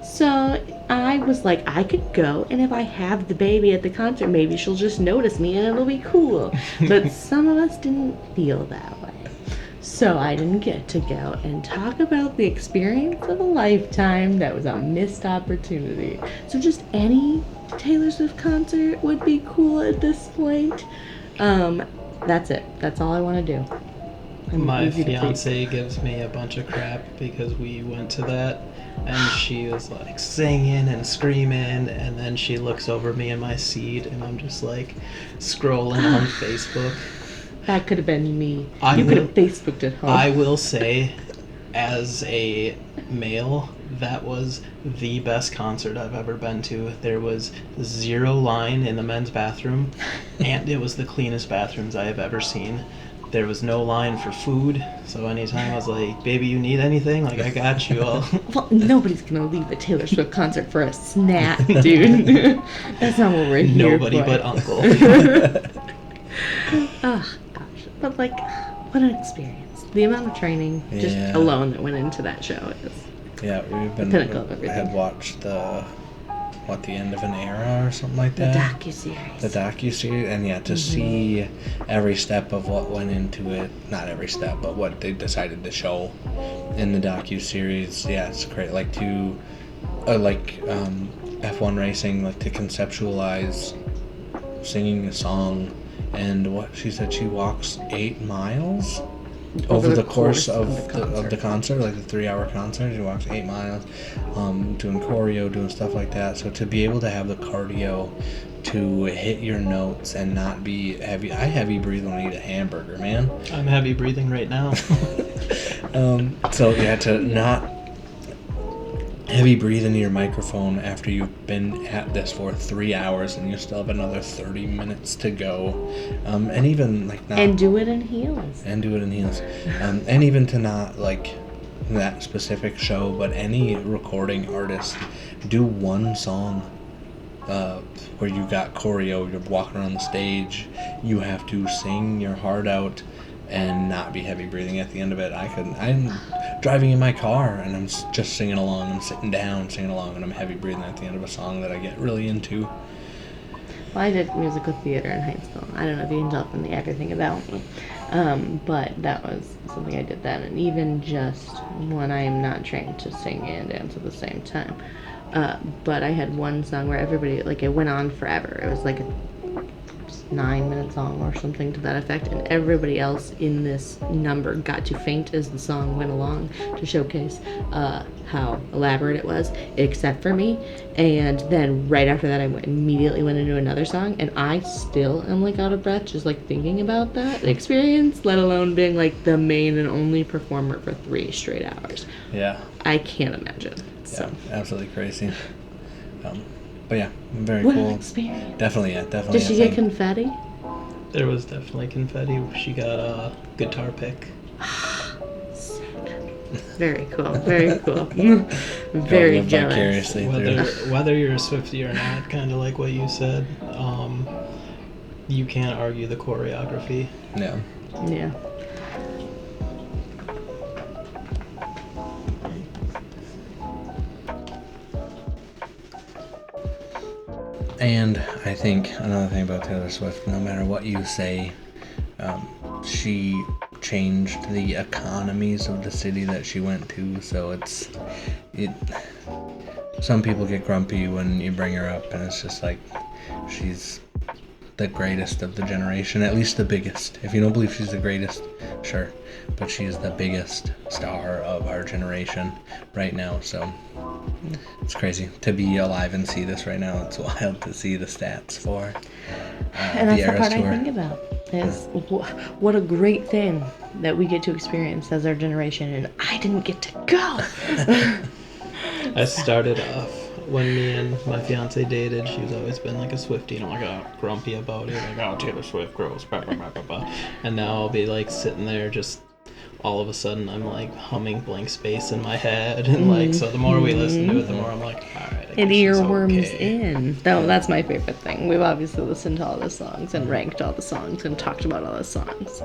So I was like, I could go, and if I have the baby at the concert, maybe she'll just notice me and it'll be cool. But some of us didn't feel that way. So I didn't get to go, and talk about the experience of a lifetime. That was a missed opportunity. So just any Taylor Swift concert would be cool at this point. That's it. That's all I want to do. I'm My easy to please. fiance gives me a bunch of crap because we went to that, and she was like singing and screaming, and then she looks over me in my seat, and I'm just like scrolling on Facebook. That could have been me. I You could will- have Facebooked at home. I will say as a male, that was the best concert I've ever been to. There was zero line in the men's bathroom, and it was the cleanest bathrooms I have ever seen. There was no line for food, so anytime I was like, baby, you need anything? Like, I got you all. Well, nobody's gonna leave a Taylor Swift concert for a snack, dude. That's not what we're here Nobody for. but Uncle. Oh, gosh. But, like, what an experience. The amount of training, just Yeah. alone, that went into that show is... Yeah, we've been. Pinnacle of everything. Had watched the end of an era or something like The that. docuseries. The docu-series, and yeah, to see every step of what went into it, not every step, but what they decided to show in the docu-series, yeah, it's great. Like to, F1 racing, like to conceptualize singing a song, and what she said, she walks 8 miles over the course of the concert, like the 3-hour concert. She walks 8 miles, doing choreo, doing stuff like that. So to be able to have the cardio to hit your notes and not be heavy. I heavy breathe when I eat a hamburger, man. I'm heavy breathing right now. So yeah, to not heavy breathe into your microphone after you've been at this for 3 hours and you still have another 30 minutes to go, and even like not And do it in heels. and even to not like that specific show, but any recording artist, do one song where you got choreo, you're walking around the stage, you have to sing your heart out and not be heavy breathing at the end of it. I'm driving in my car and I'm just singing along. I'm sitting down singing along and I'm heavy breathing at the end of a song that I get really into. Well, I did musical theater in high school. I don't know if you can tell from everything about me. But that was something I did then. And even just when I am not trained to sing and dance at the same time. But I had one song where everybody, like, it went on forever. It was like a 9-minute song or something to that effect, and everybody else in this number got to faint as the song went along to showcase how elaborate it was, except for me. And then right after that, I immediately went into another song, and I still am like out of breath just like thinking about that experience, let alone being like the main and only performer for 3 straight hours. Yeah. I can't imagine. So Absolutely crazy. But yeah, very what cool. an experience. Definitely. Did she get confetti? There was definitely confetti. She got a guitar pick. Very cool. Very cool. Very live jealous. vicariously through. Whether you're a Swiftie or not, kind of like what you said, you can't argue the choreography. Yeah. Yeah. And I think another thing about Taylor Swift, no matter what you say, she changed the economies of the city that she went to. So some people get grumpy when you bring her up, and it's just like she's the greatest of the generation, at least the biggest. If you don't believe she's the greatest, sure, but she is the biggest star of our generation right now. So it's crazy to be alive and see this right now. It's wild to see the stats for And that's the part I think about is what a great thing that we get to experience as our generation, and I didn't get to go. I started off when me and my fiance dated. She's always been like a Swiftie, and I'm like, oh, grumpy about it. Like, oh, Taylor Swift girls, blah, blah, blah, blah, blah. And now I'll be like sitting there just all of a sudden I'm like humming Blank Space in my head, and like, so the more we listen to it, the more I'm like, all right, I It guess she's earworms okay. in. Though that's my favorite thing. We've obviously listened to all the songs and ranked all the songs and talked about all the songs.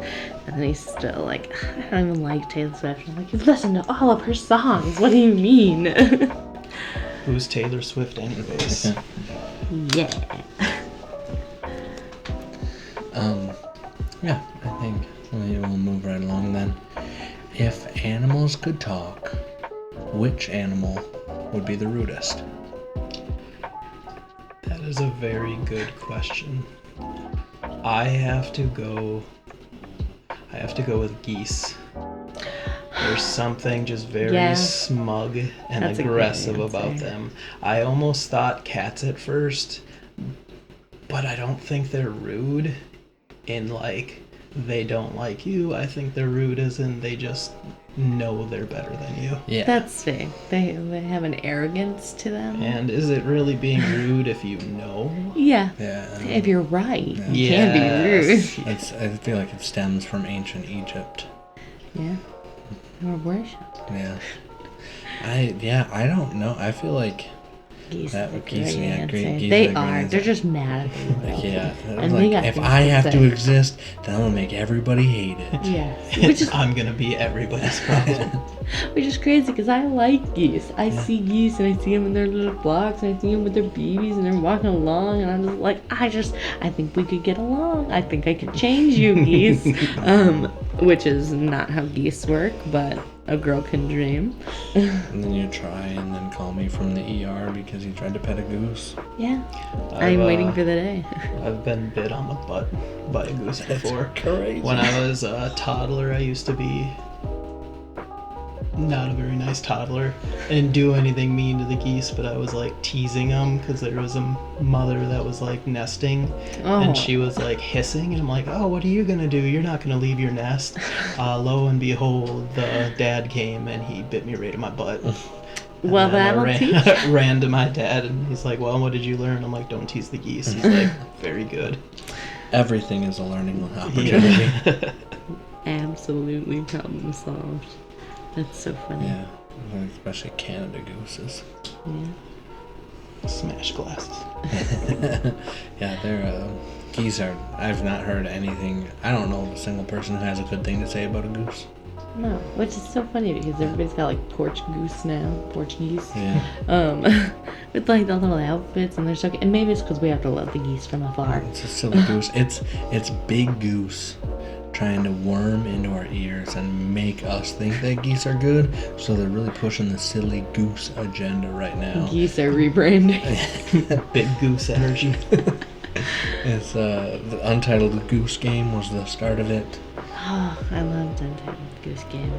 And then he's still like, I don't even like Taylor Swift. I'm like, you've listened to all of her songs. What do you mean? Who's Taylor Swift anyways? Yeah. Yeah, I think we'll move right along then. If animals could talk, which animal would be the rudest? That is a very good question. I have to go with geese. There's something just very smug and That's a good aggressive about answer. them. I almost thought cats at first, but I don't think they're rude in like they don't like you. I think they're rude as in they just know they're better than you. Yeah. That's fair. They have an arrogance to them. And is it really being rude if you know? Yeah. Yeah. If you're right, Yeah. you can be rude. I feel like it stems from ancient Egypt. Yeah. Or worship. Yeah. I don't know. I feel like Geese. that are geese, great yeah, answer. great geese. They are great are. answer. They're just mad at you. Like, yeah. And Like, they got if things I to have to say. exist, then I'm gonna make everybody hate it. Yes. Which is I'm gonna be everybody's problem. Which is crazy because I like geese. I see geese and I see them in their little flocks and I see them with their babies and they're walking along and I'm just like, I think we could get along. I think I could change you, geese. Which is not how geese work, but a girl can dream. And then you try and then call me from the ER because you tried to pet a goose. Yeah. I'm waiting for the day. I've been bit on the butt by a goose before. Crazy. When I was a toddler, I used to be not a very nice toddler. I didn't do anything mean to the geese, but I was like teasing them because there was a mother that was like nesting and she was like hissing and I'm like, oh, what are you gonna do? You're not gonna leave your nest. Lo and behold, the dad came and he bit me right in my butt. And Well, then that'll teach. ran to my dad and he's like, well, what did you learn? I'm like, don't tease the geese. He's like, very good. Everything is a learning opportunity. Yeah. Absolutely problem solved. That's so funny. Yeah. Especially Canada gooses. Yeah. Smash glasses. Yeah, they're geese are. I've not heard anything. I don't know a single person who has a good thing to say about a goose. No, which is so funny because everybody's got like Portuguese now, Portuguese. Yeah. With like the little outfits and they're so cute. And maybe it's because we have to love the geese from afar. It's a silly goose. It's big goose trying to worm into our ears and make us think that geese are good. So they're really pushing the silly goose agenda right now. Geese are rebranding. Big goose energy. It's the Untitled Goose Game was the start of it. Oh, I loved Untitled Goose Game.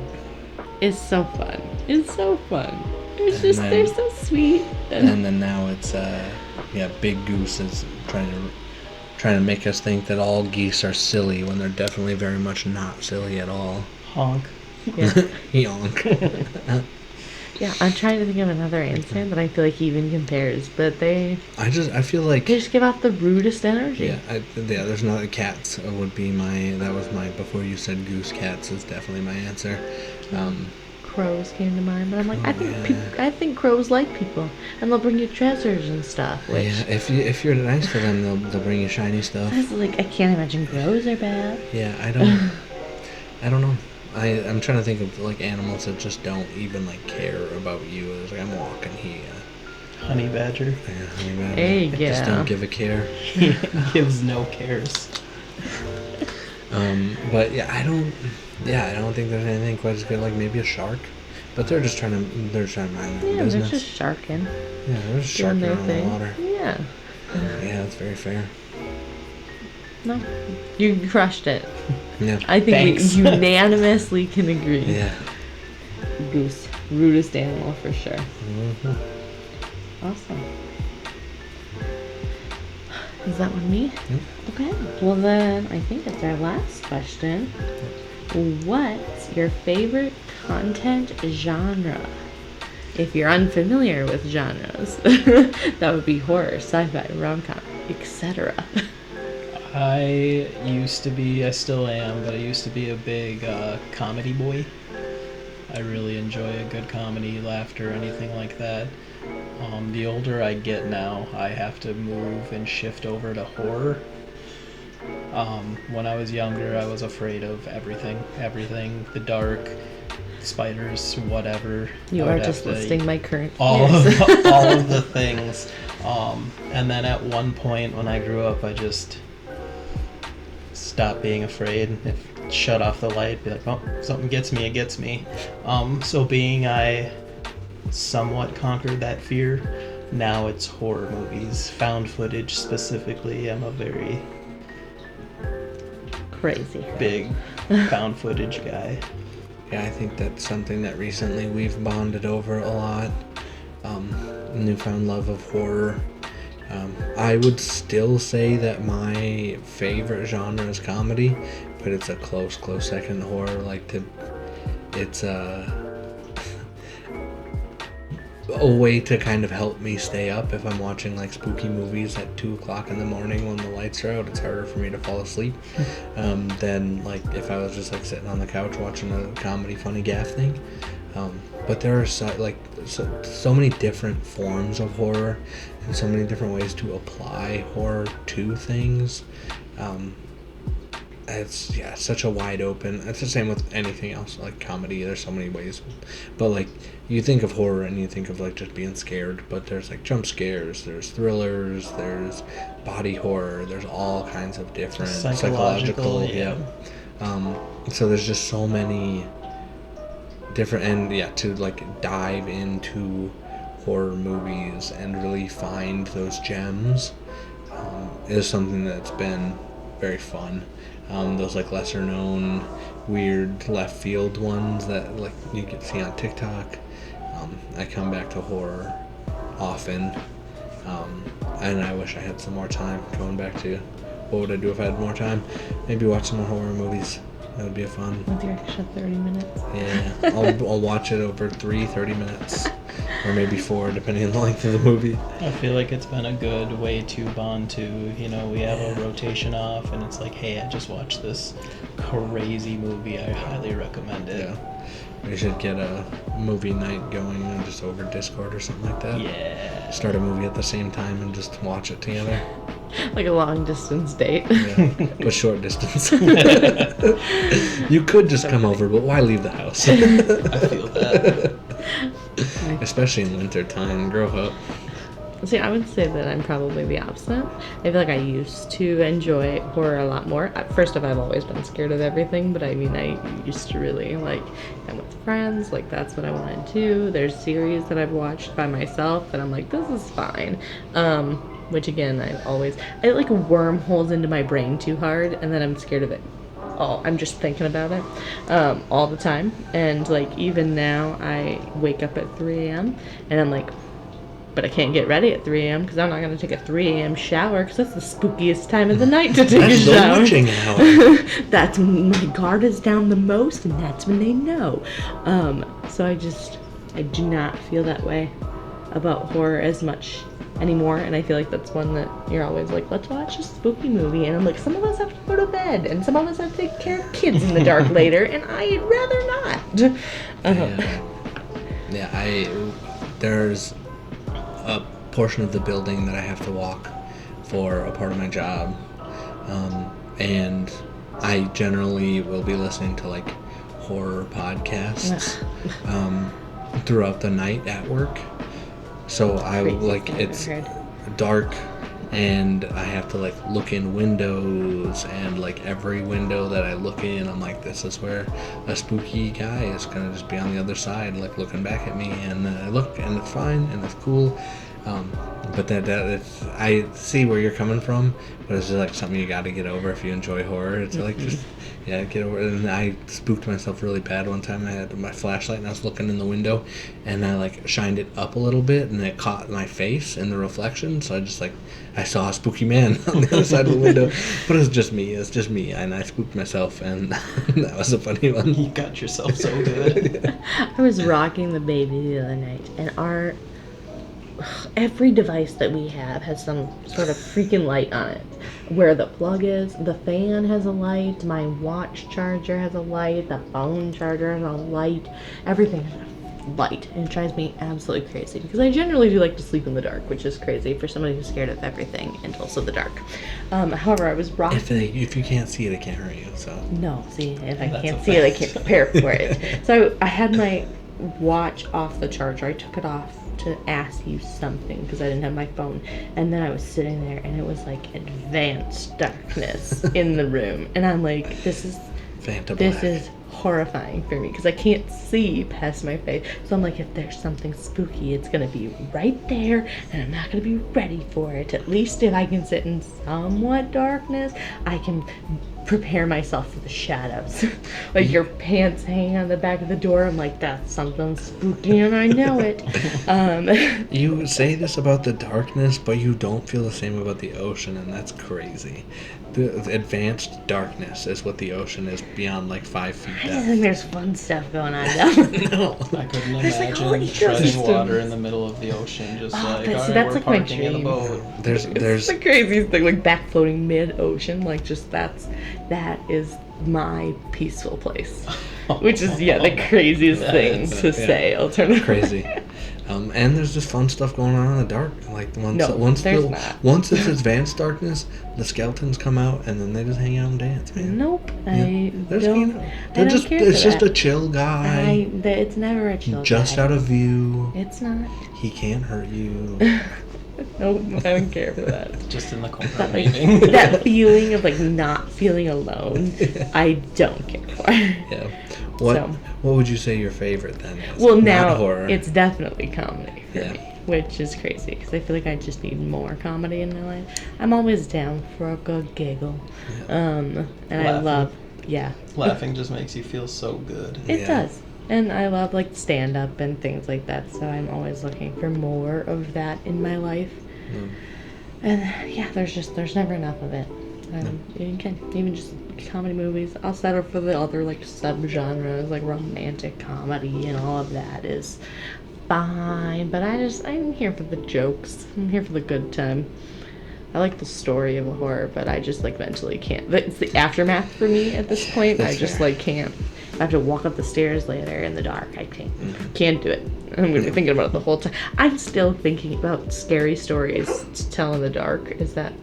It's so fun. It's so fun. It's just, then- they're so sweet. And then now it's Big Goose is trying to make us think that all geese are silly when they're definitely very much not silly at all. Honk. Yeah. Yonk. Yeah, I'm trying to think of another answer that I feel like even compares, but they I feel like just give off the rudest energy. yeah, there's another cats would be my before you said goose, cats is definitely my answer. Crows came to mind, but I'm like, I think yeah. I think crows like people, and they'll bring you treasures and stuff. Which Yeah, if you're nice to them, they'll bring you shiny stuff. I was like, I can't imagine crows are bad. Yeah, I don't know. I'm trying to think of like animals that just don't even like care about you. It's like I'm walking here. Honey badger. Yeah, honey badger. There you Just go. don't give a care. He gives no cares. But yeah, I don't think there's anything quite as good. Like maybe a shark, but they're just trying to mind their Yeah, business. they're just sharking, Yeah, they're just doing sharking their around the thing. water. Yeah. Yeah, that's very fair. No, you crushed it. Yeah. I think Thanks. we unanimously can agree. Yeah. Goose, rudest animal for sure. Mm-hmm. Awesome. Is that one me? Yep. Okay. Well then, I think it's our last question. What's your favorite content genre? If you're unfamiliar with genres, that would be horror, sci-fi, rom-com, etc. I still am, but I used to be a big comedy boy. I really enjoy a good comedy, laughter, anything like that. The older I get now, I have to move and shift over to horror. When I was younger, I was afraid of everything, the dark, spiders, whatever. You I would are just have to- listing my current all fears. of, all of the things. And then at one point when I grew up, I just stopped being afraid. Shut off the light, be like, oh, something gets me, it gets me. So being I somewhat conquered that fear, now it's horror movies, found footage specifically. I'm a very Crazy. big found footage guy. Yeah, I think that's something that recently we've bonded over a lot. Newfound love of horror I would still say that my favorite genre is comedy, but it's a close second. Horror, it's a way to kind of help me stay up if I'm watching like spooky movies at 2 o'clock in the morning when the lights are out. It's harder for me to fall asleep than like if I was just like sitting on the couch watching a comedy funny gaff thing. But there are so many different forms of horror and so many different ways to apply horror to things. It's such a wide open. It's the same with anything else like comedy. There's so many ways, but like you think of horror and you think of like just being scared, but there's like jump scares, there's thrillers, there's body horror, there's all kinds of different psychological. So there's just so many different, and to like dive into horror movies and really find those gems is something that's been very fun. Those like lesser known weird left field ones that like you can see on TikTok. I come back to horror often, and I wish I had some more time going back to what would I do if I had more time. Maybe watch some more horror movies. That would be fun. With your extra 30 minutes. Yeah, I'll watch it over 30 minutes. Or maybe 4, depending on the length of the movie. I feel like it's been a good way to bond to, we have a rotation off and it's like, hey, I just watched this crazy movie. I highly recommend it. Yeah. We should get a movie night going and just over Discord or something like that. Yeah. Start a movie at the same time and just watch it together. Like a long distance date. Yeah, but short distance. You could just come over, but why leave the house? I feel that. Especially in winter time. Grow up. See, I would say that I'm probably the opposite. I feel like I used to enjoy horror a lot more. First off, I've always been scared of everything, but I mean, I used to really, like, I'm with friends, like, that's what I wanted to do. There's series that I've watched by myself that I'm like, this is fine. Which, again, I like wormholes into my brain too hard, and then I'm scared of it. I'm just thinking about it all the time. And, like, even now, I wake up at 3 a.m., and I'm like, but I can't get ready at 3 a.m. because I'm not going to take a 3 a.m. shower because that's the spookiest time of the night to take a shower. That's the witching hour. That's my guard is down the most, and that's when they know. So I do not feel that way about horror as much anymore, and I feel like that's one that you're always like, let's watch a spooky movie, and I'm like, some of us have to go to bed, and some of us have to take care of kids in the dark later, and I'd rather not. There's a portion of the building that I have to walk for a part of my job, and I generally will be listening to like horror podcasts throughout the night at work. So it's dark and I have to like look in windows, and like every window that I look in, I'm like, this is where a spooky guy is gonna just be on the other side, like looking back at me, and I look and it's fine and it's cool. But I see where you're coming from, but it's just like something you got to get over if you enjoy horror. It's like get over it. And I spooked myself really bad one time. I had my flashlight and I was looking in the window, and I like shined it up a little bit, and it caught my face in the reflection. So I saw a spooky man on the other side of the window, but it was just me. And I spooked myself, and that was a funny one. You got yourself so good. I was rocking the baby the other night, and every device that we have has some sort of freaking light on it. Where the plug is, the fan has a light, my watch charger has a light, the phone charger has a light, everything has a light, and it drives me absolutely crazy because I generally do like to sleep in the dark, which is crazy for somebody who's scared of everything and also the dark. However, I was rocking. If you can't see it, it can't hurt you. So no, see, if I can't see it, I can't prepare for it. So I had my watch off the charger. I took it off to ask you something because I didn't have my phone, and then I was sitting there and it was like advanced darkness in the room, and I'm like, this is horrifying for me because I can't see past my face. So I'm like, if there's something spooky, it's gonna be right there, and I'm not gonna be ready for it. At least if I can sit in somewhat darkness, I can prepare myself for the shadows. Like your pants hanging on the back of the door. I'm like, that's something spooky, and I know it. You say this about the darkness, but you don't feel the same about the ocean, and that's crazy. The advanced darkness is what the ocean is beyond like 5 feet I just depth. think there's fun stuff going on now. No. I couldn't There's, like, whole imagine treading ecosystems. water in the middle of the ocean, just Oh, like, but see, alright, that's we're like my parking in a dream. boat. There's It's the craziest thing, like back floating mid-ocean, like just that is my peaceful place. Which is, the craziest thing to say, alternatively. crazy. And there's just fun stuff going on in the dark. Like No, once there's not. once it's advanced darkness, the skeletons come out and then they just hang out and dance, man. Nope, Yeah. They're just don't. hanging out. I They're don't just care it's for just that. a chill guy. It's never a chill Just guy. out of view. It's not. He can't hurt you. Nope, I don't care for that. Just in the corner That, like, waving. that feeling of like not feeling alone, I don't care for. Yeah. What So. what would you say your favorite then is? Well, Not now horror. it's definitely comedy for Yeah. me, which is crazy because I feel like I just need more comedy in my life. I'm always down for a good giggle, and I Laughing. love, Laughing just makes you feel so good. it Yeah. does, and I love like stand up and things like that. So I'm always looking for more of that in my life, and there's never enough of it. You can even just comedy movies. I'll settle for the other like subgenres, like romantic comedy and all of that is fine. But I'm here for the jokes. I'm here for the good time. I like the story of a horror, but I just like mentally can't. It's the aftermath for me at this point. I just like can't. I have to walk up the stairs later in the dark. I can't do it. I'm gonna be thinking about it the whole time. I'm still thinking about scary stories to tell in the dark. Is that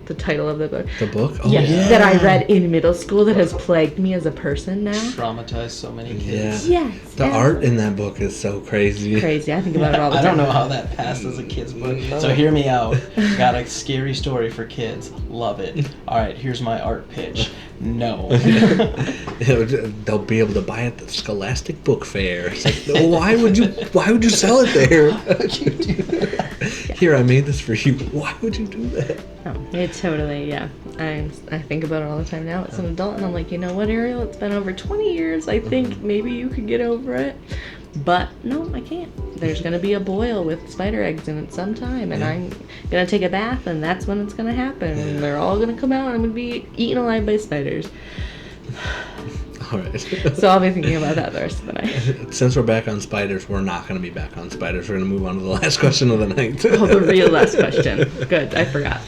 the title of the book? The book? Oh, Yes, yeah. that I read in middle school that has plagued me as a person now. Traumatized so many kids. Yeah. Yes. The art in that book is so crazy. Crazy. I think about it all the I time. don't know how that passed as a kid's book. So hear me out. Got a scary story for kids. Love it. All right, here's my art pitch. No. They'll be able to buy it at the Scholastic Book Fair. It's like, why would you sell it there? you do that? Here, I made this for you. Why would you do that? Oh, it totally, yeah. I think about it all the time now as an adult, and I'm like, you know what, Ariel? It's been over 20 years. I think maybe you could get over it. But no, I can't. There's going to be a boil with spider eggs in it sometime, and I'm going to take a bath, and that's when it's going to happen. And they're all going to come out, and I'm going to be eaten alive by spiders. All right. So I'll be thinking about that the rest of the night. Since we're back on spiders, we're not going to be back on spiders. We're going to move on to the last question of the night. Oh, the real last question. Good, I forgot.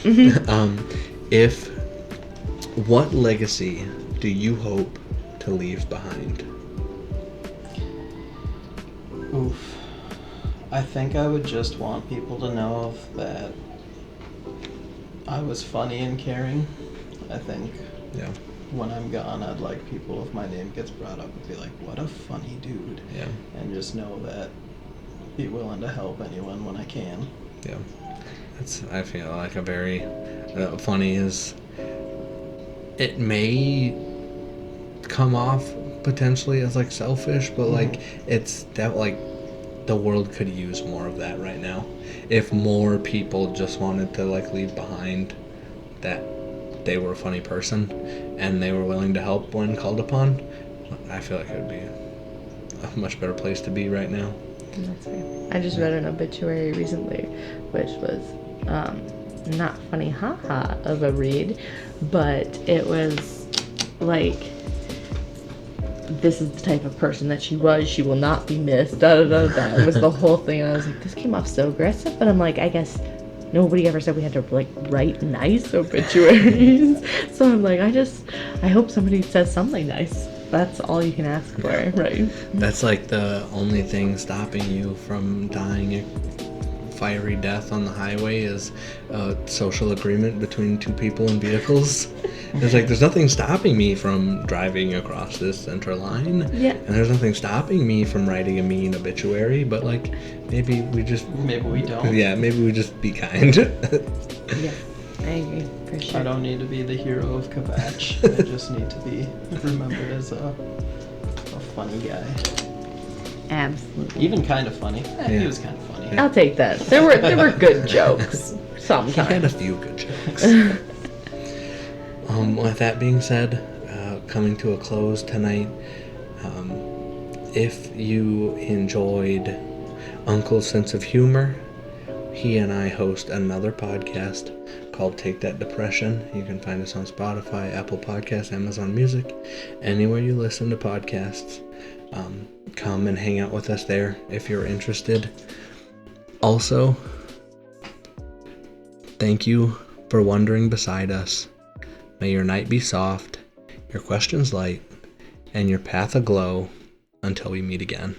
What legacy do you hope to leave behind? Oof. I think I would just want people to know that I was funny and caring. I think Yeah. when I'm gone, I'd like people, if my name gets brought up, would be like, what a funny dude. Yeah. And just know that be willing to help anyone when I can. Yeah. I feel like a very funny is, it may come off potentially as like selfish, but like it's that like the world could use more of that right now. If more people just wanted to like leave behind that they were a funny person and they were willing to help when called upon, I feel like it would be a much better place to be right now. That's right. I just read an obituary recently, which was not funny haha of a read, but it was like, this is the type of person that she was, she will not be missed, da da da da. It was the whole thing, and I was like, this came off so aggressive, but I'm like, I guess nobody ever said we had to like write nice obituaries. So I'm like, I hope somebody says something nice. That's all you can ask for, right? That's like the only thing stopping you from dying a fiery death on the highway is a social agreement between two people in vehicles. It's like, there's nothing stopping me from driving across this center line. Yeah. And there's nothing stopping me from writing a mean obituary, but like, maybe we don't. Yeah, maybe we just be kind. Yeah, I agree, for sure. I don't need to be the hero of Kvatch. I just need to be remembered as a funny guy. Absolutely. Even kind of funny. Yeah. He was kind of funny. I'll take that. There were good jokes He had a sometimes. few good jokes. With that being said, coming to a close tonight, if you enjoyed Uncle's sense of humor, he and I host another podcast called Take That Depression. You can find us on Spotify, Apple Podcasts, Amazon Music, anywhere you listen to podcasts. Come and hang out with us there if you're interested. Also, thank you for wondering beside us. May your night be soft, your questions light, and your path aglow until we meet again.